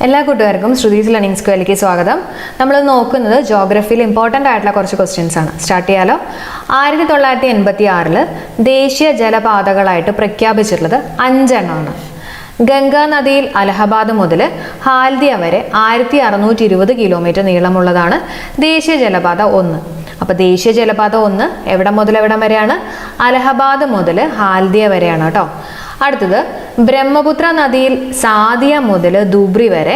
എല്ലാ കൂട്ടുകാർക്കും ശ്രുതീസ് ലേണിംഗ് സ്ക്വയറിലേക്ക് സ്വാഗതം. നമ്മൾ നോക്കുന്നത് ജോഗ്രഫിയിൽ ഇമ്പോർട്ടൻ്റ് ആയിട്ടുള്ള കുറച്ച് ക്വസ്റ്റ്യൻസ് ആണ്. സ്റ്റാർട്ട് ചെയ്യാലോ. 1986 ദേശീയ ജലപാതകളായിട്ട് പ്രഖ്യാപിച്ചിട്ടുള്ളത് 5 എണ്ണമാണ്. ഗംഗാ നദിയിൽ അലഹബാദ് മുതൽ ഹാൽദിയ വരെ 1620 കിലോമീറ്റർ നീളമുള്ളതാണ് ദേശീയ ജലപാത 1. അപ്പോൾ ദേശീയ ജലപാത 1 എവിടെ മുതൽ എവിടം വരെയാണ്? അലഹബാദ് മുതൽ ഹാൽദിയ വരെയാണ് കേട്ടോ. അടുത്തത് ബ്രഹ്മപുത്ര നദിയിൽ സാദിയ മുതൽ ധൂബ്രി വരെ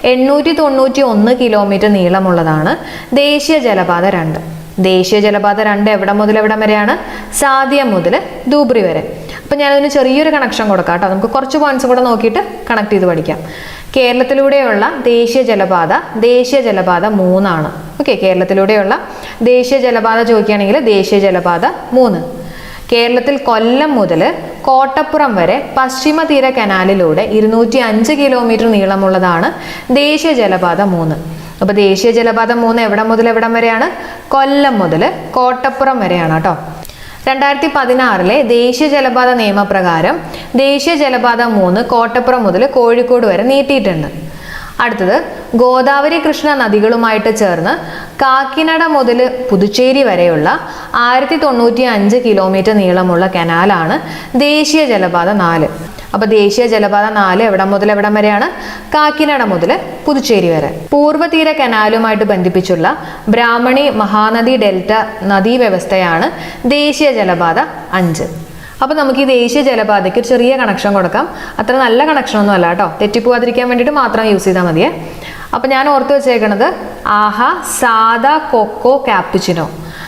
891 കിലോമീറ്റർ നീളമുള്ളതാണ് ദേശീയ ജലപാത 2. ദേശീയ ജലപാത 2 എവിടെ മുതൽ എവിടം വരെയാണ്? സാദിയ മുതൽ ധൂബ്രി വരെ. അപ്പം ഞാനതിന് ചെറിയൊരു കണക്ഷൻ കൊടുക്കാം കേട്ടോ. നമുക്ക് കുറച്ച് പോയിന്റ്സ് കൂടെ നോക്കിയിട്ട് കണക്ട് ചെയ്ത് പഠിക്കാം. കേരളത്തിലൂടെയുള്ള ദേശീയ ജലപാത 3 ആണ്. ഓക്കെ, കേരളത്തിലൂടെയുള്ള ദേശീയ ജലപാത ചോദിക്കുകയാണെങ്കിൽ ദേശീയ ജലപാത 3. കേരളത്തിൽ കൊല്ലം മുതൽ കോട്ടപ്പുറം വരെ പശ്ചിമ തീര കനാലിലൂടെ 205 കിലോമീറ്റർ നീളമുള്ളതാണ് ദേശീയ ജലപാത 3. അപ്പോൾ ദേശീയ ജലപാത 3 എവിടെ മുതൽ എവിടം വരെയാണ്? കൊല്ലം മുതൽ കോട്ടപ്പുറം വരെയാണ് കേട്ടോ. 2016 ദേശീയ ജലപാത നിയമപ്രകാരം ദേശീയ ജലപാത 3 കോട്ടപ്പുറം മുതൽ കോഴിക്കോട് വരെ നീട്ടിയിട്ടുണ്ട്. അടുത്തത് ഗോദാവരി കൃഷ്ണ നദികളുമായിട്ട് ചേർന്ന് കാക്കിനട മുതൽ പുതുച്ചേരി വരെയുള്ള 1095 കിലോമീറ്റർ നീളമുള്ള കനാലാണ് ദേശീയ ജലപാത 4. അപ്പോൾ ദേശീയ ജലപാത 4 എവിടം മുതൽ എവിടം വരെയാണ്? കാക്കിനട മുതൽ പുതുച്ചേരി വരെ. പൂർവ്വതീര കനാലുമായിട്ട് ബന്ധിപ്പിച്ചുള്ള ബ്രാഹ്മണി മഹാനദി ഡെൽറ്റ നദീ വ്യവസ്ഥയാണ് ദേശീയ ജലപാത 5. അപ്പോൾ നമുക്ക് ഈ ദേശീയ ജലപാതയ്ക്ക് ഒരു ചെറിയ കണക്ഷൻ കൊടുക്കാം. അത്ര നല്ല കണക്ഷനൊന്നും അല്ല കേട്ടോ, തെറ്റിപ്പോവാതിരിക്കാൻ വേണ്ടിയിട്ട് മാത്രം യൂസ് ചെയ്താൽ മതിയേ. അപ്പം ഞാൻ ഓർത്ത് വെച്ചേക്കണത് ആഹ സാദ കൊക്കോ ക്യാപ്പിച്ചിനോ.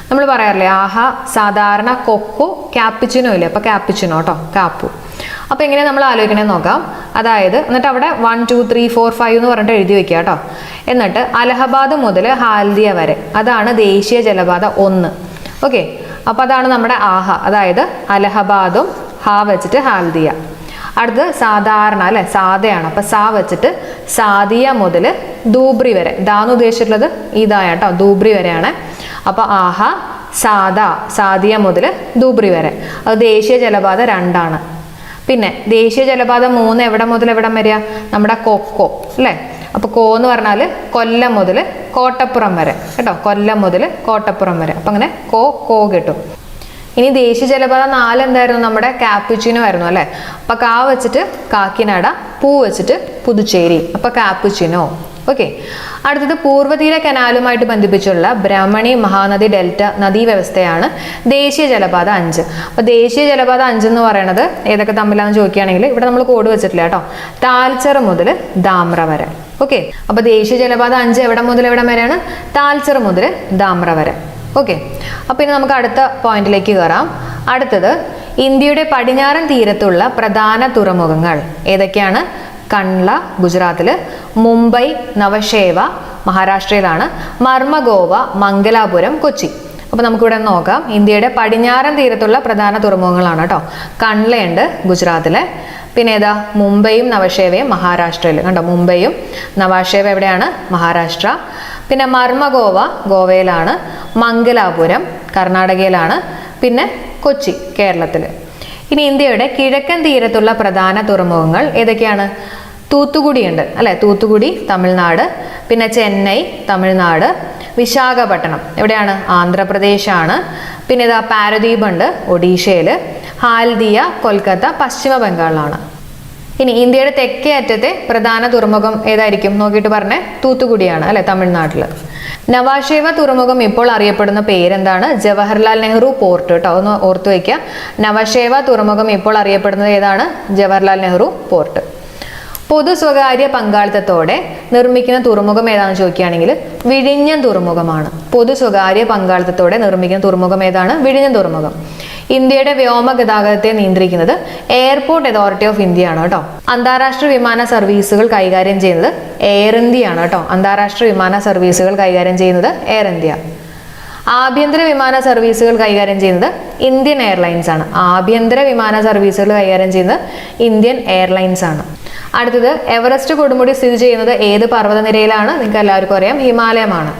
നമ്മൾ പറയാറില്ലേ ആഹ സാധാരണ കൊക്കോ ക്യാപ്പിച്ചിനോ ഇല്ലേ? അപ്പോൾ ക്യാപ്പിച്ചിനോ കേട്ടോ, കാപ്പു. അപ്പോൾ എങ്ങനെ നമ്മൾ ആലോചിക്കണമെന്ന് നോക്കാം. അതായത് എന്നിട്ട് അവിടെ 1 2 3 4 5 എന്ന് പറഞ്ഞിട്ട് എഴുതി വെക്കുക കേട്ടോ. എന്നിട്ട് അലഹബാദ് മുതൽ ഹാൽദിയ വരെ അതാണ് ദേശീയ ജലപാത 1. ഓക്കെ, അപ്പോൾ അതാണ് നമ്മുടെ ആഹ, അതായത് അലഹബാദും ഹാ വെച്ചിട്ട് ഹാൽദിയ. അടുത്ത് സാധാരണ അല്ലെ, സാദയാണ്. അപ്പം സാ വെച്ചിട്ട് സാദിയ മുതൽ ധൂബ്രി വരെ. ദാന്ന് ഉദ്ദേശിച്ചിട്ടുള്ളത് ഇതായ കേട്ടോ, ധൂബ്രി വരെയാണ്. അപ്പോൾ ആഹ സാദിയ മുതൽ ധൂബ്രി വരെ അത് ദേശീയ ജലപാത 2 ആണ്. പിന്നെ ദേശീയ ജലപാത 3 എവിടെ മുതൽ എവിടം വരെയാ? നമ്മുടെ കൊക്കോ അല്ലേ. അപ്പോൾ കോ എന്ന് പറഞ്ഞാൽ കൊല്ലം മുതൽ കോട്ടപ്പുറം വരെ കേട്ടോ, കൊല്ലം മുതൽ കോട്ടപ്പുറം വരെ. അപ്പം അങ്ങനെ കോ കിട്ടും. ഇനി ദേശീയ ജലപാത 4 എന്തായിരുന്നു? നമ്മുടെ ക്യാപ്പിച്ചിനോ ആയിരുന്നു അല്ലേ. അപ്പം കാ വെച്ചിട്ട് കാക്കിനട, പൂ വെച്ചിട്ട് പുതുച്ചേരി, അപ്പം ക്യാപ്പിച്ചിനോ. ഓക്കെ, അടുത്തത് പൂർവ്വതീര കനാലുമായിട്ട് ബന്ധിപ്പിച്ചുള്ള ബ്രാഹ്മണി മഹാനദി ഡെൽറ്റ നദീ വ്യവസ്ഥയാണ് ദേശീയ ജലപാത 5. അപ്പോൾ ദേശീയ ജലപാത 5 എന്ന് പറയുന്നത് ഏതൊക്കെ തമ്മിലാണെന്ന് ചോദിക്കുകയാണെങ്കിൽ ഇവിടെ നമ്മൾ കോഡ് വെച്ചിട്ടില്ല കേട്ടോ, താൽച്ചർ മുതൽ ധാമ്ര വരെ. ഓക്കെ, അപ്പോൾ ദേശീയ ജലപാത 5 എവിടെ മുതൽ എവിടം വരെയാണ്? താൽച്ചർ മുതൽ ധാമ്ര വരെ. ഓക്കെ, അപ്പോൾ ഇനി നമുക്ക് അടുത്ത പോയിന്റിലേക്ക് കയറാം. അടുത്തത് ഇന്ത്യയുടെ പടിഞ്ഞാറൻ തീരത്തുള്ള പ്രധാന തുറമുഖങ്ങൾ ഏതൊക്കെയാണ്? കൺല ഗുജറാത്തിൽ, മുംബൈ നവശേവ മഹാരാഷ്ട്രയിലാണ്, മർമഗോവ മംഗലാപുരം കൊച്ചി. അപ്പോൾ നമുക്കിവിടെ നോക്കാം. ഇന്ത്യയുടെ പടിഞ്ഞാറൻ തീരത്തുള്ള പ്രധാന തുറമുഖങ്ങളാണ് കേട്ടോ. കൺലയുണ്ട് ഗുജറാത്തിലെ, പിന്നെ ഏതാ? മുംബൈയും നവശേവയും മഹാരാഷ്ട്രയിൽ. കണ്ടോ, മുംബൈയും നവാശേവ എവിടെയാണ്? മഹാരാഷ്ട്ര. പിന്നെ മർമഗോവ ഗോവയിലാണ്, മംഗലാപുരം കർണാടകയിലാണ്, പിന്നെ കൊച്ചി കേരളത്തിൽ. ഇനി ഇന്ത്യയുടെ കിഴക്കൻ തീരത്തുള്ള പ്രധാന തുറമുഖങ്ങൾ ഏതൊക്കെയാണ്? തൂത്തുക്കുടി ഉണ്ട് അല്ലെ, തൂത്തുക്കുടി തമിഴ്നാട്, പിന്നെ ചെന്നൈ തമിഴ്നാട്, വിശാഖപട്ടണം എവിടെയാണ്? ആന്ധ്രാപ്രദേശാണ്, പിന്നെ ഇതാ പാരദീപ് ഉണ്ട് ഒഡീഷയിൽ, ഹാൽദിയ കൊൽക്കത്ത പശ്ചിമ ബംഗാളിലാണ്. ഇനി ഇന്ത്യയുടെ തെക്കേ അറ്റത്തെ പ്രധാന തുറമുഖം ഏതായിരിക്കും? നോക്കിയിട്ട് പറഞ്ഞേ. തൂത്തുക്കുടിയാണ് അല്ലെ, തമിഴ്നാട്ടിൽ. നവാശേവ തുറമുഖം ഇപ്പോൾ അറിയപ്പെടുന്ന പേരെന്താണ്? ജവഹർലാൽ നെഹ്റു പോർട്ട് കേട്ടോ, ഒന്ന് ഓർത്തു വയ്ക്കുക. നവശേവ തുറമുഖം ഇപ്പോൾ അറിയപ്പെടുന്നത് ഏതാണ്? ജവഹർലാൽ നെഹ്റു പോർട്ട്. പൊതു സ്വകാര്യ പങ്കാളിത്തത്തോടെ നിർമ്മിക്കുന്ന തുറമുഖം ഏതാണെന്ന് ചോദിക്കുകയാണെങ്കിൽ വിഴിഞ്ഞം തുറമുഖമാണ്. പൊതു സ്വകാര്യ പങ്കാളിത്തത്തോടെ നിർമ്മിക്കുന്ന തുറമുഖം ഏതാണ്? വിഴിഞ്ഞം തുറമുഖം. ഇന്ത്യയുടെ വ്യോമ ഗതാഗതത്തെ നിയന്ത്രിക്കുന്നത് എയർപോർട്ട് അതോറിറ്റി ഓഫ് ഇന്ത്യ ആണ് കേട്ടോ. അന്താരാഷ്ട്ര വിമാന സർവീസുകൾ കൈകാര്യം ചെയ്യുന്നത് എയർ ഇന്ത്യ ആണ് കേട്ടോ. അന്താരാഷ്ട്ര വിമാന സർവീസുകൾ കൈകാര്യം ചെയ്യുന്നത് എയർ ഇന്ത്യ. ആഭ്യന്തര വിമാന സർവീസുകൾ കൈകാര്യം ചെയ്യുന്നത് ഇന്ത്യൻ എയർലൈൻസ് ആണ്. ആഭ്യന്തര വിമാന സർവീസുകൾ കൈകാര്യം ചെയ്യുന്നത് ഇന്ത്യൻ എയർലൈൻസ് ആണ്. അടുത്തത് എവറസ്റ്റ് കൊടുമുടി സ്ഥിതി ചെയ്യുന്നത് ഏത് പർവ്വതനിരയിലാണ്? നിങ്ങൾക്ക് എല്ലാവർക്കും അറിയാം, ഹിമാലയമാണ്.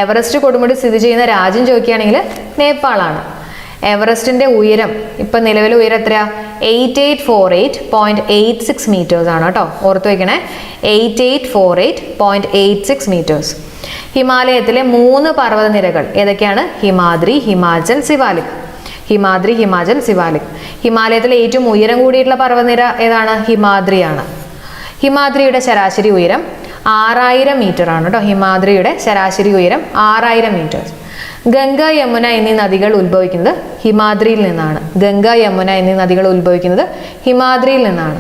എവറസ്റ്റ് കൊടുമുടി സ്ഥിതി ചെയ്യുന്ന രാജ്യം ചോദിക്കുകയാണെങ്കിൽ നേപ്പാളാണ്. എവറസ്റ്റിന്റെ ഉയരം ഇപ്പം നിലവിലെ ഉയരം എത്രയാ? 8848.86 മീറ്റേഴ്സ് ആണ് കേട്ടോ. ഓർത്ത് വയ്ക്കണേ, 8848.86 മീറ്റേഴ്സ്. ഹിമാലയത്തിലെ 3 പർവ്വതനിരകൾ ഏതൊക്കെയാണ്? ഹിമാദ്രി, ഹിമാചൽ, സിവാലിക്. ഹിമാദ്രി, ഹിമാചൽ, സിവാലിക്. ഹിമാലയത്തിലെ ഏറ്റവും ഉയരം കൂടിയിട്ടുള്ള പർവ്വതനിര ഏതാണ്? ഹിമാദ്രിയാണ്. ഹിമാദ്രിയുടെ ശരാശരി ഉയരം 6000 മീറ്റർ ആണ് കേട്ടോ. ഹിമാദ്രിയുടെ ശരാശരി ഉയരം 6000 മീറ്റേഴ്സ്. ഗംഗ, യമുന എന്നീ നദികൾ ഉത്ഭവിക്കുന്നത് ഹിമാദ്രിയിൽ നിന്നാണ്. ഗംഗ, യമുന എന്നീ നദികൾ ഉത്ഭവിക്കുന്നത് ഹിമാദ്രിയിൽ നിന്നാണ്.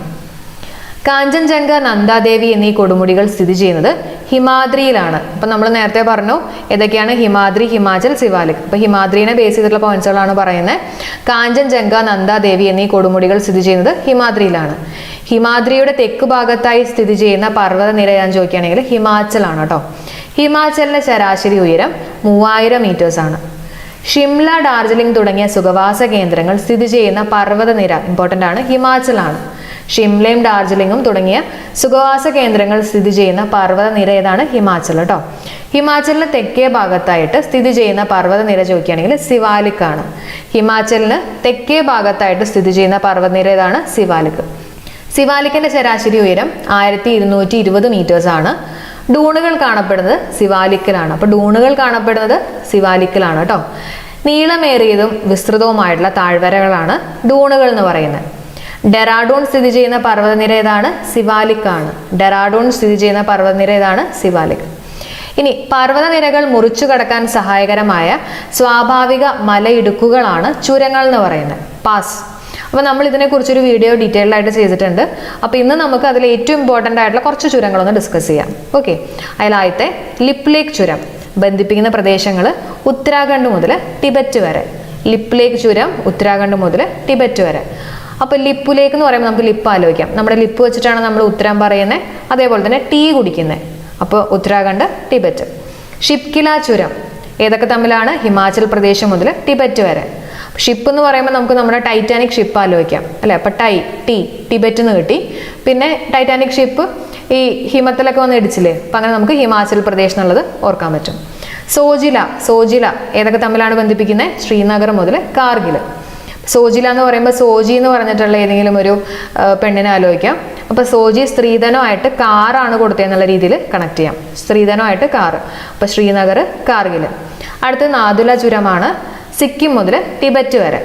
കാഞ്ചൻജംഗ, നന്ദാദേവി എന്നീ കൊടുമുടികൾ സ്ഥിതി ചെയ്യുന്നത് ഹിമാദ്രിയിലാണ്. അപ്പൊ നമ്മൾ നേരത്തെ പറഞ്ഞു ഏതൊക്കെയാണ്? ഹിമാദ്രി, ഹിമാചൽ, സിവാലിക്. അപ്പൊ ഹിമാദ്രിനെ ബേസ് ചെയ്തിട്ടുള്ള പോയിന്റ്സുകളാണ് പറയുന്നത്. കാഞ്ചൻജംഗ, നന്ദാദേവി എന്നീ കൊടുമുടികൾ സ്ഥിതി ചെയ്യുന്നത് ഹിമാദ്രിയിലാണ്. ഹിമാദ്രിയുടെ തെക്ക് ഭാഗത്തായി സ്ഥിതി ചെയ്യുന്ന പർവ്വത നിര ഞാൻ ചോദിക്കുകയാണെങ്കിൽ ഹിമാചലാണ് കേട്ടോ. ഹിമാചലിന്റെ ശരാശരി ഉയരം 3000 മീറ്റേഴ്സ് ആണ്. ഷിംല, ഡാർജിലിംഗ് തുടങ്ങിയ സുഖവാസ കേന്ദ്രങ്ങൾ സ്ഥിതി ചെയ്യുന്ന പർവ്വത നിര ഇമ്പോർട്ടൻ്റ് ആണ്, ഹിമാചലാണ്. ഷിംലയും ഡാർജിലിംഗും തുടങ്ങിയ സുഖവാസ കേന്ദ്രങ്ങൾ സ്ഥിതി ചെയ്യുന്ന പർവ്വത നിര ഏതാണ്? ഹിമാചൽ കേട്ടോ. ഹിമാചലിന് തെക്കേ ഭാഗത്തായിട്ട് സ്ഥിതി ചെയ്യുന്ന പർവ്വത നിര ചോദിക്കുകയാണെങ്കിൽ സിവാലിക് ആണ്. ഹിമാചലിന് തെക്കേ ഭാഗത്തായിട്ട് സ്ഥിതി ചെയ്യുന്ന പർവ്വത നിര ഏതാണ്? സിവാലിക്. സിവാലിക്കിന്റെ ശരാശരി ഉയരം 1220 മീറ്റേഴ്സ് ആണ്. ഡൂണുകൾ കാണപ്പെടുന്നത് സിവാലിക്കിലാണ്. അപ്പൊ ഡൂണുകൾ കാണപ്പെടുന്നത് സിവാലിക്കിലാണ് കേട്ടോ. നീളമേറിയതും വിസ്തൃതവുമായിട്ടുള്ള താഴ്വരകളാണ് ഡൂണുകൾ എന്ന് പറയുന്നത്. ഡെറാഡൂൺ സ്ഥിതി ചെയ്യുന്ന പർവ്വതനിര ഏതാണ്? സിവാലിക് ആണ്. ഡെറാഡൂൺ സ്ഥിതി ചെയ്യുന്ന പർവ്വതനിര ഏതാണ്? സിവാലിക്. ഇനി പർവ്വതനിരകൾ മുറിച്ചു കടക്കാൻ സഹായകരമായ സ്വാഭാവിക മലയിടുക്കുകളാണ് ചുരങ്ങൾ എന്ന് പറയുന്നത്, പാസ്. അപ്പോൾ നമ്മൾ ഇതിനെക്കുറിച്ചൊരു വീഡിയോ ഡീറ്റെയിൽഡ് ആയിട്ട് ചെയ്തിട്ടുണ്ട്. അപ്പോൾ ഇന്ന് നമുക്ക് അതിൽ ഏറ്റവും ഇമ്പോർട്ടൻ്റ് ആയിട്ടുള്ള കുറച്ച് ചുരങ്ങളൊന്ന് ഡിസ്കസ് ചെയ്യാം. ഓക്കെ, അതിലാദ്യത്തെ ലിപ് ലേക്ക് ചുരം ബന്ധിപ്പിക്കുന്ന പ്രദേശങ്ങൾ ഉത്തരാഖണ്ഡ് മുതൽ ടിബറ്റ് വരെ. ലിപ് ലേക്ക് ചുരം ഉത്തരാഖണ്ഡ് മുതൽ ടിബറ്റ് വരെ. അപ്പോൾ ലിപ്പ് ലേക്ക് എന്ന് പറയുമ്പോൾ നമുക്ക് ലിപ്പ് ആലോചിക്കാം. നമ്മുടെ ലിപ്പ് വെച്ചിട്ടാണ് നമ്മൾ ഉത്തരം പറയുന്നത്, അതേപോലെ തന്നെ ടീ കുടിക്കുന്നത്. അപ്പോൾ ഉത്തരാഖണ്ഡ്, ടിബറ്റ്. ഷിപ്കില ചുരം ഏതൊക്കെ തമ്മിലാണ്? ഹിമാചൽ പ്രദേശ് മുതൽ ടിബറ്റ് വരെ. ഷിപ്പ് എന്ന് പറയുമ്പോൾ നമുക്ക് നമ്മുടെ ടൈറ്റാനിക് ഷിപ്പ് ആലോചിക്കാം അല്ലെ. അപ്പൊ ടിബറ്റ് എന്ന് കിട്ടി. പിന്നെ ടൈറ്റാനിക് ഷിപ്പ് ഈ ഹിമത്തിലൊക്കെ വന്ന് ഇടിച്ചില്ലേ, അപ്പൊ അങ്ങനെ നമുക്ക് ഹിമാചൽ പ്രദേശ് എന്നുള്ളത് ഓർക്കാൻ പറ്റും. സോജില ഏതൊക്കെ തമ്മിലാണ് ബന്ധിപ്പിക്കുന്നത്? ശ്രീനഗർ മുതൽ കാർഗിൽ. സോജില എന്ന് പറയുമ്പോൾ സോജി എന്ന് പറഞ്ഞിട്ടുള്ള ഏതെങ്കിലും ഒരു പെണ്ണിനെ ആലോചിക്കാം. അപ്പൊ സോജി സ്ത്രീധനമായിട്ട് കാറാണ് കൊടുത്തതെന്നുള്ള രീതിയിൽ കണക്ട് ചെയ്യാം. സ്ത്രീധനമായിട്ട് കാറ്. അപ്പൊ ശ്രീനഗർ, കാർഗിൽ. അടുത്ത് നാദുല ചുരമാണ്, സിക്കിം മുതൽ ടിബറ്റ് വരെ.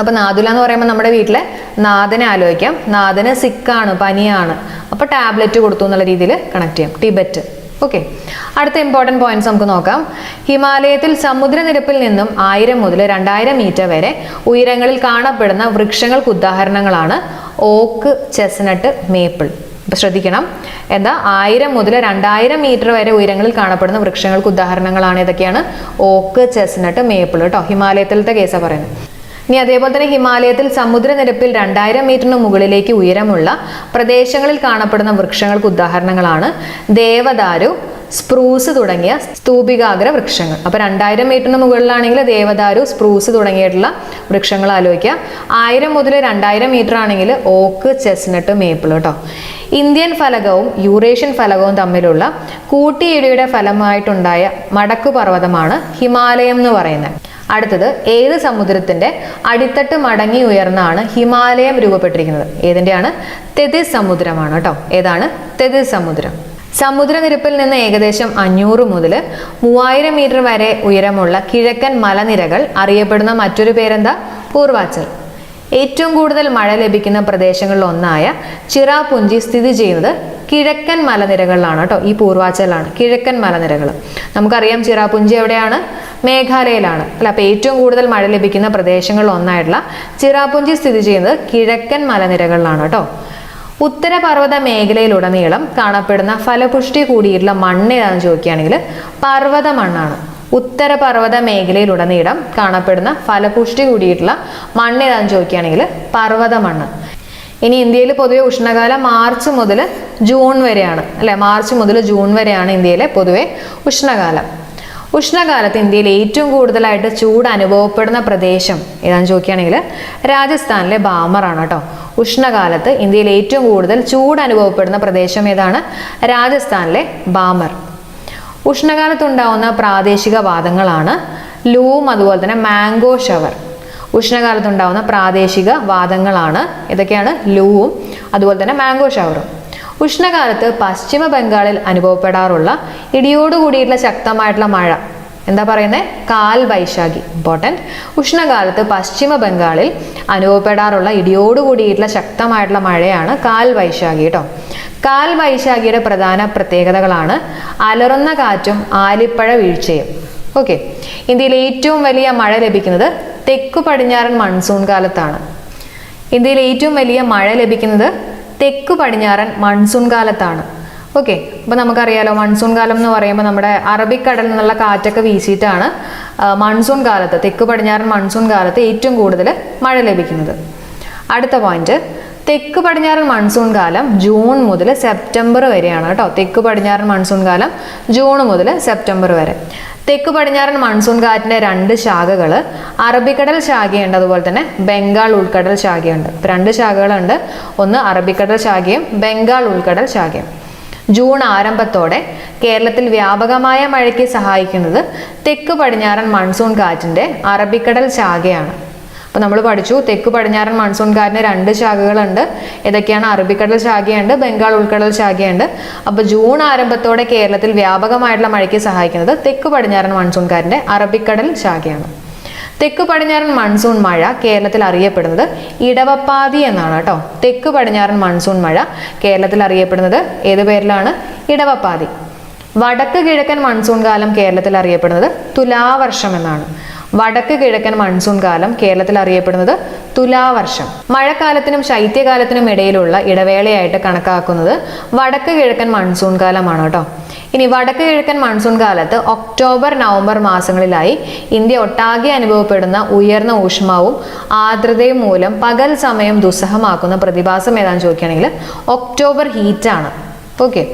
അപ്പൊ നാദുല എന്ന് പറയുമ്പോൾ നമ്മുടെ വീട്ടിലെ നാഥനെ ആലോചിക്കാം. നാഥന് സിക്കാണ്, പനിയാണ്, അപ്പൊ ടാബ്ലറ്റ് കൊടുത്തു എന്നുള്ള രീതിയിൽ കണക്ട് ചെയ്യാം. ടിബറ്റ്. ഓക്കെ, അടുത്ത ഇമ്പോർട്ടൻറ്റ് പോയിന്റ്സ് നമുക്ക് നോക്കാം. ഹിമാലയത്തിൽ സമുദ്രനിരപ്പിൽ നിന്നും 1000 മുതൽ 2000 മീറ്റർ വരെ ഉയരങ്ങളിൽ കാണപ്പെടുന്ന വൃക്ഷങ്ങൾക്ക് ഉദാഹരണങ്ങളാണ് ഓക്ക്, ചെസ്നട്ട്, മേപ്പിൾ. അപ്പൊ ശ്രദ്ധിക്കണം, എന്താ 1000 മുതൽ 2000 മീറ്റർ വരെ ഉയരങ്ങളിൽ കാണപ്പെടുന്ന വൃക്ഷങ്ങൾക്ക് ഉദാഹരണങ്ങളാണ് ഏതൊക്കെയാണ്? ഓക്ക്, ചെസ്നട്ട്, മേപ്പിൾ കേട്ടോ. ഹിമാലയത്തിലത്തെ കേസാണ് പറയുന്നത്. ഇനി അതേപോലെ തന്നെ ഹിമാലയത്തിൽ സമുദ്രനിരപ്പിൽ 2000 മീറ്ററിന് മുകളിലേക്ക് ഉയരമുള്ള പ്രദേശങ്ങളിൽ കാണപ്പെടുന്ന വൃക്ഷങ്ങൾക്ക് ഉദാഹരണങ്ങളാണ് ദേവദാരു, സ്പ്രൂസ് തുടങ്ങിയ സ്തൂപികാഗ്ര വൃക്ഷങ്ങൾ. അപ്പൊ 2000 മീറ്ററിന് മുകളിലാണെങ്കിൽ ദേവദാരു, സ്പ്രൂസ് തുടങ്ങിയിട്ടുള്ള വൃക്ഷങ്ങൾ ആലോചിക്കുക. 1000 മുതൽ 2000 മീറ്റർ ആണെങ്കിൽ ഓക്ക്, ചെസ്നട്ട്, മേപ്പിൾ കേട്ടോ. ഇന്ത്യൻ ഫലകവും യൂറേഷ്യൻ ഫലകവും തമ്മിലുള്ള കൂട്ടിയിടിയുടെ ഫലമായിട്ടുണ്ടായ മടക്കു പർവ്വതമാണ് ഹിമാലയം എന്ന് പറയുന്നത്. അടുത്തത് ഏത് സമുദ്രത്തിന്റെ അടിത്തട്ട് മടങ്ങി ഉയർന്നാണ് ഹിമാലയം രൂപപ്പെട്ടിരിക്കുന്നത്? ഏതിന്റെയാണ്? തെതിസ് സമുദ്രമാണ് കേട്ടോ. ഏതാണ്? തെതിസ് സമുദ്രം. സമുദ്രനിരപ്പിൽ നിന്ന് ഏകദേശം 500 മുതൽ 3000 മീറ്റർ വരെ ഉയരമുള്ള കിഴക്കൻ മലനിരകൾ അറിയപ്പെടുന്ന മറ്റൊരു പേരെന്താ? പൂർവാച്ചൽ. ഏറ്റവും കൂടുതൽ മഴ ലഭിക്കുന്ന പ്രദേശങ്ങളിൽ ഒന്നായ ചിറാപുഞ്ചി സ്ഥിതി ചെയ്യുന്നത് കിഴക്കൻ മലനിരകളിലാണ് കേട്ടോ. ഈ പൂർവാച്ചലാണ് കിഴക്കൻ മലനിരകൾ. നമുക്കറിയാം ചിറാപുഞ്ചി എവിടെയാണ്? മേഘാലയയിലാണ് അല്ല. അപ്പൊ ഏറ്റവും കൂടുതൽ മഴ ലഭിക്കുന്ന പ്രദേശങ്ങളിൽ ഒന്നായിട്ടുള്ള ചിറാപുഞ്ചി സ്ഥിതി ചെയ്യുന്നത് കിഴക്കൻ മലനിരകളിലാണ് കേട്ടോ. ഉത്തരപർവ്വത മേഖലയിലുടനീളം കാണപ്പെടുന്ന ഫലപുഷ്ടി കൂടിയിട്ടുള്ള മണ്ണ് ഏതാണെന്ന് ചോദിക്കുകയാണെങ്കിൽ പർവ്വത മണ്ണാണ്. ഉത്തരപർവ്വത മേഖലയിലുടനീളം കാണപ്പെടുന്ന ഫലപുഷ്ടി കൂടിയിട്ടുള്ള മണ്ണ് ഏതാണെന്ന് ചോദിക്കുകയാണെങ്കിൽ പർവ്വത മണ്ണ്. ഇനി ഇന്ത്യയിൽ പൊതുവെ ഉഷ്ണകാലം മാർച്ച് മുതൽ ജൂൺ വരെയാണ് അല്ലെ. മാർച്ച് മുതൽ ജൂൺ വരെയാണ് ഇന്ത്യയിലെ പൊതുവെ ഉഷ്ണകാലം. ഉഷ്ണകാലത്ത് ഇന്ത്യയിൽ ഏറ്റവും കൂടുതലായിട്ട് ചൂട് അനുഭവപ്പെടുന്ന പ്രദേശം ഏതാണെന്ന് ചോദിക്കുകയാണെങ്കിൽ രാജസ്ഥാനിലെ ബാമറാണ് കേട്ടോ. ഉഷ്ണകാലത്ത് ഇന്ത്യയിൽ ഏറ്റവും കൂടുതൽ ചൂട് അനുഭവപ്പെടുന്ന പ്രദേശം ഏതാണ്? രാജസ്ഥാനിലെ ബാമർ. ഉഷ്ണകാലത്തുണ്ടാവുന്ന പ്രാദേശിക വാദങ്ങളാണ് ലൂം, അതുപോലെ തന്നെ മാംഗോ ഷവർ. ഉഷ്ണകാലത്തുണ്ടാവുന്ന പ്രാദേശിക വാദങ്ങളാണ് ഇതൊക്കെയാണ് ലൂവും അതുപോലെ തന്നെ മാംഗോ ഷവറും. ഉഷ്ണകാലത്ത് പശ്ചിമ ബംഗാളിൽ അനുഭവപ്പെടാറുള്ള ഇടിയോട് കൂടിയിട്ടുള്ള ശക്തമായിട്ടുള്ള മഴ എന്താ പറയുന്നത്? കാൽ വൈശാഖി. ഇമ്പോർട്ടൻറ്റ്. ഉഷ്ണകാലത്ത് പശ്ചിമ ബംഗാളിൽ അനുഭവപ്പെടാറുള്ള ഇടിയോട് കൂടിയിട്ടുള്ള ശക്തമായിട്ടുള്ള മഴയാണ് കാൽ വൈശാഖി കേട്ടോ. കാൽ വൈശാഖിയുടെ പ്രധാന പ്രത്യേകതകളാണ് അലറുന്ന കാറ്റും ആലിപ്പഴ വീഴ്ചയും. ഓക്കെ. ഇന്ത്യയിൽ ഏറ്റവും വലിയ മഴ ലഭിക്കുന്നത് തെക്കു പടിഞ്ഞാറൻ മൺസൂൺ കാലത്താണ്. ഇന്ത്യയിൽ ഏറ്റവും വലിയ മഴ ലഭിക്കുന്നത് തെക്കു പടിഞ്ഞാറൻ മൺസൂൺ കാലത്താണ്. ഓക്കെ. അപ്പോൾ നമുക്കറിയാലോ മൺസൂൺ കാലം എന്ന് പറയുമ്പോൾ നമ്മുടെ അറബിക്കടലിൽ നിന്നുള്ള കാറ്റൊക്കെ വീശിയിട്ടാണ് മൺസൂൺ കാലത്ത് തെക്കു പടിഞ്ഞാറൻ മൺസൂൺ കാലത്ത് ഏറ്റവും കൂടുതൽ മഴ ലഭിക്കുന്നത്. അടുത്ത പോയിന്റ്, തെക്ക് പടിഞ്ഞാറൻ മൺസൂൺ കാലം ജൂൺ മുതൽ സെപ്റ്റംബർ വരെയാണ് കേട്ടോ. തെക്ക് പടിഞ്ഞാറൻ മൺസൂൺ കാലം ജൂൺ മുതൽ സെപ്റ്റംബർ വരെ. തെക്ക് പടിഞ്ഞാറൻ മൺസൂൺ കാറ്റിന്റെ 2 ശാഖകൾ, അറബിക്കടൽ ശാഖയുണ്ട് അതുപോലെ തന്നെ ബംഗാൾ ഉൾക്കടൽ ശാഖയുണ്ട്. 2 ശാഖകളുണ്ട്. ഒന്ന് അറബിക്കടൽ ശാഖയും ബംഗാൾ ഉൾക്കടൽ ശാഖയും. ജൂൺ ആരംഭത്തോടെ കേരളത്തിൽ വ്യാപകമായ മഴയ്ക്ക് സഹായിക്കുന്നത് തെക്ക് പടിഞ്ഞാറൻ മൺസൂൺ കാറ്റിന്റെ അറബിക്കടൽ ശാഖയാണ്. അപ്പോൾ നമ്മൾ പഠിച്ചു തെക്ക് പടിഞ്ഞാറൻ മൺസൂൺ കാറ്റിന് 2 ശാഖകളുണ്ട്. ഏതൊക്കെയാണ്? അറബിക്കടൽ ശാഖയുണ്ട്, ബംഗാൾ ഉൾക്കടൽ ശാഖയുണ്ട്. അപ്പോൾ ജൂൺ ആരംഭത്തോടെ കേരളത്തിൽ വ്യാപകമായിട്ടുള്ള മഴയ്ക്ക് സഹായിക്കുന്നത് തെക്ക് പടിഞ്ഞാറൻ മൺസൂൺ കാറ്റിന്റെ അറബിക്കടൽ ശാഖയാണ്. തെക്ക് പടിഞ്ഞാറൻ മൺസൂൺ മഴ കേരളത്തിൽ അറിയപ്പെടുന്നത് ഇടവപ്പാതി എന്നാണ് കേട്ടോ. തെക്ക് പടിഞ്ഞാറൻ മൺസൂൺ മഴ കേരളത്തിൽ അറിയപ്പെടുന്നത് ഏത് പേരിലാണ്? ഇടവപ്പാതി. വടക്ക് കിഴക്കൻ മൺസൂൺ കാലം കേരളത്തിൽ അറിയപ്പെടുന്നത് തുലാവർഷം എന്നാണ്. വടക്ക് കിഴക്കൻ മൺസൂൺ കാലം കേരളത്തിൽ അറിയപ്പെടുന്നത് തുലാവർഷം. മഴക്കാലത്തിനും ശൈത്യകാലത്തിനും ഇടയിലുള്ള ഇടവേളയായിട്ട് കണക്കാക്കുന്നത് വടക്ക് കിഴക്കൻ മൺസൂൺ കാലമാണ് കേട്ടോ. ഇനി വടക്ക് കിഴക്കൻ മൺസൂൺ കാലത്ത് ഒക്ടോബർ നവംബർ മാസങ്ങളിലായി ഇന്ത്യ ഒട്ടാകെ അനുഭവപ്പെടുന്ന ഉയർന്ന ഊഷ്മാവും ആർദ്രതയും മൂലം പകൽ സമയം ദുസ്സഹമാക്കുന്ന പ്രതിഭാസം ഏതാണെന്ന് ചോദിക്കുകയാണെങ്കിൽ ഒക്ടോബർ ഹീറ്റാണ്. ഓക്കെ.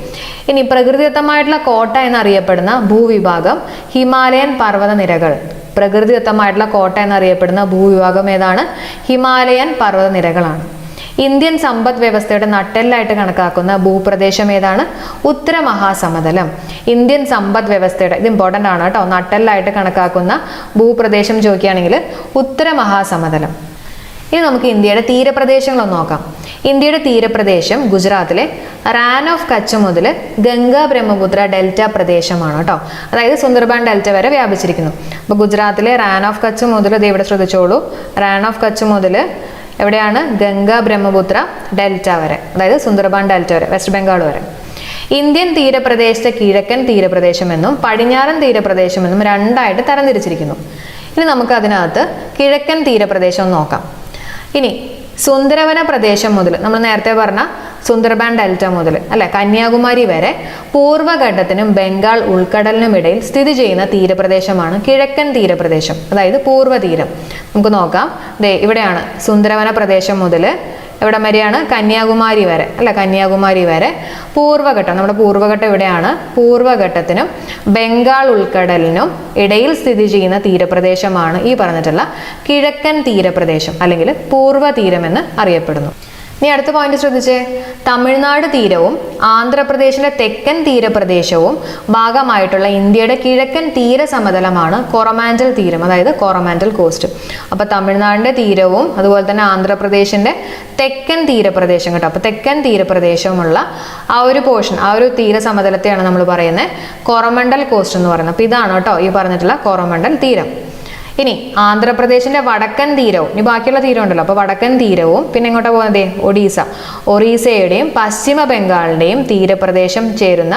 ഇനി പ്രകൃതിദത്തമായിട്ടുള്ള കോട്ട എന്നറിയപ്പെടുന്ന ഭൂവിഭാഗം ഹിമാലയൻ പർവ്വതനിരകൾ. പ്രകൃതിദത്തമായിട്ടുള്ള കോട്ട എന്നറിയപ്പെടുന്ന ഭൂവിഭാഗം ഏതാണ്? ഹിമാലയൻ പർവ്വതനിരകളാണ്. ഇന്ത്യൻ സമ്പദ് വ്യവസ്ഥയുടെ നട്ടെല്ലായിട്ട് കണക്കാക്കുന്ന ഭൂപ്രദേശം ഏതാണ്? ഉത്തര മഹാസമതലം. ഇന്ത്യൻ സമ്പദ് വ്യവസ്ഥയുടെ, ഇത് ഇമ്പോർട്ടൻ്റ് ആണ് കേട്ടോ, നട്ടെല്ലായിട്ട് കണക്കാക്കുന്ന ഭൂപ്രദേശം ചോദിക്കുകയാണെങ്കിൽ ഉത്തര മഹാസമതലം. ഇനി നമുക്ക് ഇന്ത്യയുടെ തീരപ്രദേശങ്ങളൊന്ന് നോക്കാം. ഇന്ത്യയുടെ തീരപ്രദേശം ഗുജറാത്തിലെ റാൻ ഓഫ് കച്ച് മുതൽ ഗംഗാ ബ്രഹ്മപുത്ര ഡെൽറ്റ പ്രദേശമാണ് കേട്ടോ. അതായത് സുന്ദർബാൻ ഡെൽറ്റ വരെ വ്യാപിച്ചിരിക്കുന്നു. അപ്പോൾ ഗുജറാത്തിലെ റാൻ ഓഫ് കച്ച് മുതൽ ഇത് ഇവിടെ ശ്രദ്ധിച്ചോളൂ. റാൻ ഓഫ് കച്ച് മുതൽ എവിടെയാണ്? ഗംഗാ ബ്രഹ്മപുത്ര ഡെൽറ്റ വരെ, അതായത് സുന്ദർബാൻ ഡെൽറ്റ വരെ, വെസ്റ്റ് ബംഗാൾ വരെ. ഇന്ത്യൻ തീരപ്രദേശത്തെ കിഴക്കൻ തീരപ്രദേശം എന്നും പടിഞ്ഞാറൻ തീരപ്രദേശം എന്നും 2ആയിട്ട് തരംതിരിച്ചിരിക്കുന്നു. ഇനി നമുക്ക് അതിനകത്ത് കിഴക്കൻ തീരപ്രദേശം നോക്കാം. ഇനി സുന്ദരവന പ്രദേശം മുതൽ, നമ്മൾ നേരത്തെ പറഞ്ഞ സുന്ദർബാൻ ഡെൽറ്റ മുതൽ അല്ലെ കന്യാകുമാരി വരെ പൂർവ്വഘട്ടത്തിനും ബംഗാൾ ഉൾക്കടലിനും ഇടയിൽ സ്ഥിതി ചെയ്യുന്ന തീരപ്രദേശമാണ് കിഴക്കൻ തീരപ്രദേശം, അതായത് പൂർവ്വതീരം. നമുക്ക് നോക്കാം. ദേ ഇവിടെയാണ് സുന്ദരവന പ്രദേശം മുതൽ എവിടം വരെയാണ്? കന്യാകുമാരി വരെ അല്ലെ. കന്യാകുമാരി വരെ പൂർവ്വഘട്ടം, നമ്മുടെ പൂർവ്വഘട്ടം ഇവിടെയാണ്. പൂർവ്വഘട്ടത്തിനും ബംഗാൾ ഉൾക്കടലിനും ഇടയിൽ സ്ഥിതി ചെയ്യുന്ന തീരപ്രദേശമാണ് ഈ പറഞ്ഞിട്ടുള്ള കിഴക്കൻ തീരപ്രദേശം അല്ലെങ്കിൽ പൂർവ്വതീരം എന്ന് അറിയപ്പെടുന്നു. ഇനി അടുത്ത പോയിന്റ് ശ്രദ്ധിച്ചേ. തമിഴ്നാട് തീരവും ആന്ധ്രാപ്രദേശിന്റെ തെക്കൻ തീരപ്രദേശവും ഭാഗമായിട്ടുള്ള ഇന്ത്യയുടെ കിഴക്കൻ തീരസമതലമാണ് കൊറമാൻഡൽ തീരം, അതായത് കൊറമാൻഡൽ കോസ്റ്റ്. അപ്പൊ തമിഴ്നാടിന്റെ തീരവും അതുപോലെ തന്നെ ആന്ധ്രാപ്രദേശിന്റെ തെക്കൻ തീരപ്രദേശം കേട്ടോ. അപ്പൊ തെക്കൻ തീരപ്രദേശമുള്ള ആ ഒരു പോർഷൻ, ആ ഒരു തീരസമതലത്തെയാണ് നമ്മൾ പറയുന്നത് കൊറമണ്ടൽ കോസ്റ്റ് എന്ന് പറയുന്നത്. അപ്പൊ ഇതാണ് കേട്ടോ ഈ പറഞ്ഞിട്ടുള്ള കൊറമണ്ടൽ തീരം. ഇനി ആന്ധ്രാപ്രദേശിന്റെ വടക്കൻ തീരവും, ഇനി ബാക്കിയുള്ള തീരം ഉണ്ടല്ലോ, അപ്പൊ വടക്കൻ തീരവും പിന്നെ എങ്ങോട്ടാ പോകുന്നത്? ഒറീസയുടെയും പശ്ചിമ ബംഗാളിന്റെയും തീരപ്രദേശം ചേരുന്ന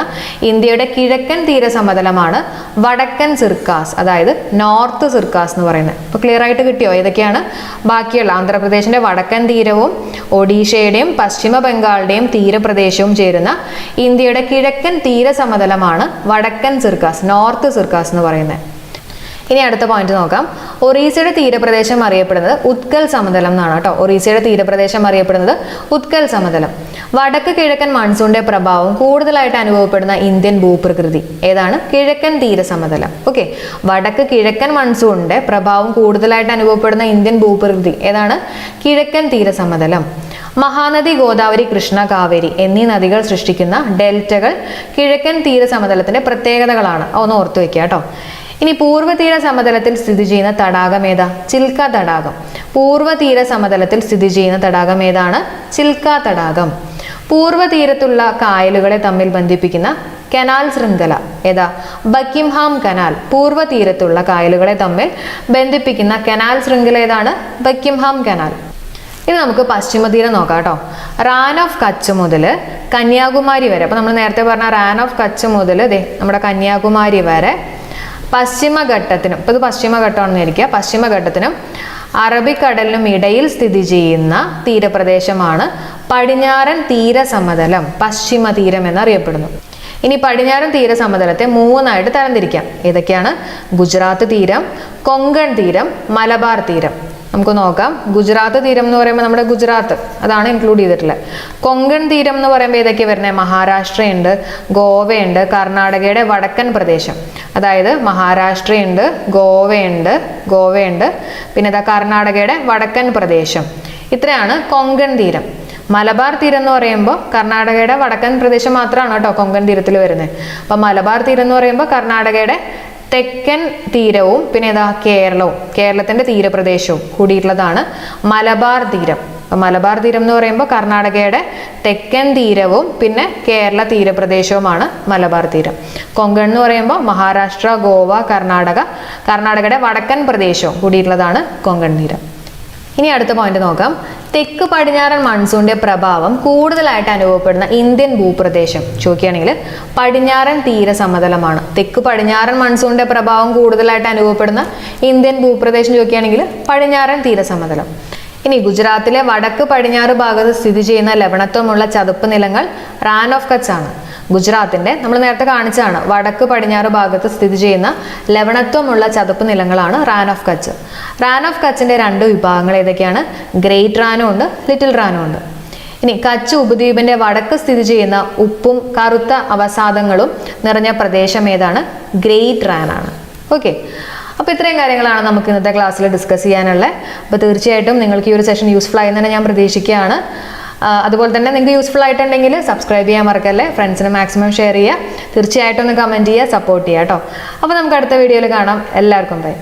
ഇന്ത്യയുടെ കിഴക്കൻ തീരസമതലമാണ് വടക്കൻ സിർക്കാസ്, അതായത് നോർത്ത് സിർക്കാസ് എന്ന് പറയുന്നത്. അപ്പൊ ക്ലിയർ ആയിട്ട് കിട്ടിയോ ഏതൊക്കെയാണ്? ബാക്കിയുള്ള ആന്ധ്രാപ്രദേശിന്റെ വടക്കൻ തീരവും ഒഡീഷയുടെയും പശ്ചിമ ബംഗാളിന്റെയും തീരപ്രദേശവും ചേരുന്ന ഇന്ത്യയുടെ കിഴക്കൻ തീരസമതലമാണ് വടക്കൻ സിർക്കാസ്, നോർത്ത് സിർക്കാസ് എന്ന് പറയുന്നത്. ഇനി അടുത്ത പോയിന്റ് നോക്കാം. ഒറീസയുടെ തീരപ്രദേശം അറിയപ്പെടുന്നത് ഉത്കൽ സമതലം എന്നാണ് കേട്ടോ. ഒറീസയുടെ തീരപ്രദേശം അറിയപ്പെടുന്നത് ഉത്കൽ സമതലം. വടക്ക് കിഴക്കൻ മൺസൂണിന്റെ പ്രഭാവം കൂടുതലായിട്ട് അനുഭവപ്പെടുന്ന ഇന്ത്യൻ ഭൂപ്രകൃതി ഏതാണ്? കിഴക്കൻ തീരസമതലം. ഓക്കെ. വടക്ക് കിഴക്കൻ മൺസൂണിന്റെ പ്രഭാവം കൂടുതലായിട്ട് അനുഭവപ്പെടുന്ന ഇന്ത്യൻ ഭൂപ്രകൃതി ഏതാണ്? കിഴക്കൻ തീരസമതലം. മഹാനദി, ഗോദാവരി, കൃഷ്ണ, കാവേരി എന്നീ നദികൾ സൃഷ്ടിക്കുന്ന ഡെൽറ്റകൾ കിഴക്കൻ തീരസമതലത്തിന്റെ പ്രത്യേകതകളാണ്. ഒന്ന് ഓർത്തു വെക്കുക കേട്ടോ. ഇനി പൂർവ്വതീര സമതലത്തിൽ സ്ഥിതി ചെയ്യുന്ന തടാകം ഏതാ? ചിൽക്ക തടാകം. പൂർവ്വതീര സമതലത്തിൽ സ്ഥിതി ചെയ്യുന്ന തടാകം ഏതാണ്? ചിൽക്ക തടാകം. പൂർവ്വതീരത്തുള്ള കായലുകളെ തമ്മിൽ ബന്ധിപ്പിക്കുന്ന കനാൽ ശൃംഖല ഏതാ? ബക്കിംഹാം കനാൽ. പൂർവ്വതീരത്തുള്ള കായലുകളെ തമ്മിൽ ബന്ധിപ്പിക്കുന്ന കനാൽ ശൃംഖല ഏതാണ്? ബക്കിംഹാം കനാൽ. ഇനി നമുക്ക് പശ്ചിമതീരം നോക്കാം കേട്ടോ. റാൻ ഓഫ് കച്ച് മുതൽ കന്യാകുമാരി വരെ, അപ്പൊ നമ്മൾ നേരത്തെ പറഞ്ഞ റാൻ ഓഫ് കച്ച് മുതൽ നമ്മുടെ കന്യാകുമാരി വരെ പശ്ചിമഘട്ടത്തിനും, ഇപ്പൊ ഇത് പശ്ചിമഘട്ടമാണെന്ന് ഇരിക്കുക, പശ്ചിമഘട്ടത്തിനും അറബിക്കടലിനും ഇടയിൽ സ്ഥിതി ചെയ്യുന്ന തീരപ്രദേശമാണ് പടിഞ്ഞാറൻ തീരസമതലം, പശ്ചിമ തീരം എന്നറിയപ്പെടുന്നു. ഇനി പടിഞ്ഞാറൻ തീരസമതലത്തെ മൂന്നായിട്ട് തരംതിരിക്കാം. ഏതൊക്കെയാണ്? ഗുജറാത്ത് തീരം, കൊങ്കൺ തീരം, മലബാർ തീരം. നമുക്ക് നോക്കാം. ഗുജറാത്ത് തീരം എന്ന് പറയുമ്പോൾ നമ്മുടെ ഗുജറാത്ത് അതാണ് ഇൻക്ലൂഡ് ചെയ്തിട്ടുള്ളത്. കൊങ്കൺ തീരം എന്ന് പറയുമ്പോൾ ഏതൊക്കെ വരുന്നത്? മഹാരാഷ്ട്രയുണ്ട്, ഗോവയുണ്ട്, കർണാടകയുടെ വടക്കൻ പ്രദേശം, അതായത് മഹാരാഷ്ട്രയുണ്ട്, ഗോവയുണ്ട്, പിന്നെ കർണാടകയുടെ വടക്കൻ പ്രദേശം. ഇത്രയാണ് കൊങ്കൺ തീരം. മലബാർ തീരം എന്ന് പറയുമ്പോൾ കർണാടകയുടെ വടക്കൻ പ്രദേശം മാത്രമാണ് കേട്ടോ കൊങ്കൺ തീരത്തിൽ വരുന്നത്. അപ്പൊ മലബാർ തീരം എന്ന് പറയുമ്പോൾ കർണാടകയുടെ തെക്കൻ തീരവും പിന്നെ കേരളത്തിന്റെ തീരപ്രദേശവും കൂടിയിട്ടുള്ളതാണ് മലബാർ തീരം. അപ്പൊ മലബാർ തീരം എന്ന് പറയുമ്പോൾ കർണാടകയുടെ തെക്കൻ തീരവും പിന്നെ കേരള തീരപ്രദേശവുമാണ് മലബാർ തീരം. കൊങ്കൺ എന്ന് പറയുമ്പോൾ മഹാരാഷ്ട്ര, ഗോവ, കർണാടകയുടെ വടക്കൻ പ്രദേശവും കൂടിയിട്ടുള്ളതാണ് കൊങ്കൺ തീരം. ഇനി അടുത്ത പോയിന്റ് നോക്കാം. തെക്ക് പടിഞ്ഞാറൻ മൺസൂണിന്റെ പ്രഭാവം കൂടുതലായിട്ട് അനുഭവപ്പെടുന്ന ഇന്ത്യൻ ഭൂപ്രദേശം ചോദിക്കുകയാണെങ്കിൽ പടിഞ്ഞാറൻ തീരസമതലമാണ്. തെക്ക് പടിഞ്ഞാറൻ മൺസൂണിന്റെ പ്രഭാവം കൂടുതലായിട്ട് അനുഭവപ്പെടുന്ന ഇന്ത്യൻ ഭൂപ്രദേശം ചോദിക്കുകയാണെങ്കിൽ പടിഞ്ഞാറൻ തീരസമതലം. ഇനി ഗുജറാത്തിലെ വടക്ക് പടിഞ്ഞാറ് ഭാഗത്ത് സ്ഥിതി ചെയ്യുന്ന ലവണത്വമുള്ള ചതുപ്പ് നിലങ്ങൾ റാൻ ഓഫ് കച്ച് ആണ്. ഗുജറാത്തിന്റെ നമ്മൾ നേരത്തെ കാണിച്ചതാണ് വടക്ക് പടിഞ്ഞാറ് ഭാഗത്ത് സ്ഥിതി ചെയ്യുന്ന ലവണത്വമുള്ള ചതുപ്പ് നിലങ്ങളാണ് റാൻ ഓഫ് കച്ച്. റാൻ ഓഫ് കച്ചിന്റെ രണ്ട് വിഭാഗങ്ങൾ ഏതൊക്കെയാണ്? ഗ്രേറ്റ് റാനും ഉണ്ട്, ലിറ്റിൽ റാനും ഉണ്ട്. ഇനി കച്ച് ഉപദ്വീപിന്റെ വടക്ക് സ്ഥിതി ചെയ്യുന്ന ഉപ്പും കറുത്ത അവസാദങ്ങളും നിറഞ്ഞ പ്രദേശം ഏതാണ്? ഗ്രേറ്റ് റാൻ ആണ്. ഓക്കെ, അപ്പോൾ ഇത്രയും കാര്യങ്ങളാണ് നമുക്ക് ഇന്നത്തെ ക്ലാസ്സിൽ ഡിസ്കസ് ചെയ്യാനുള്ളത്. അപ്പോൾ തീർച്ചയായിട്ടും നിങ്ങൾക്ക് ഈ ഒരു സെഷൻ യൂസ്ഫുൾ ആയി തന്നെ ഞാൻ പ്രതീക്ഷിക്കുകയാണ്. അതുപോലെ തന്നെ നിങ്ങൾക്ക് യൂസ്ഫുൾ ആയിട്ടുണ്ടെങ്കിൽ സബ്സ്ക്രൈബ് ചെയ്യാൻ മറക്കല്ലേ, ഫ്രണ്ട്സിന് മാക്സിമം ഷെയർ ചെയ്യുക, തീർച്ചയായിട്ടും ഒന്ന് കമൻറ്റ് ചെയ്യുക, സപ്പോർട്ട് ചെയ്യുക കേട്ടോ. അപ്പോൾ നമുക്ക് അടുത്ത വീഡിയോയിൽ കാണാം. എല്ലാവർക്കും ബൈ.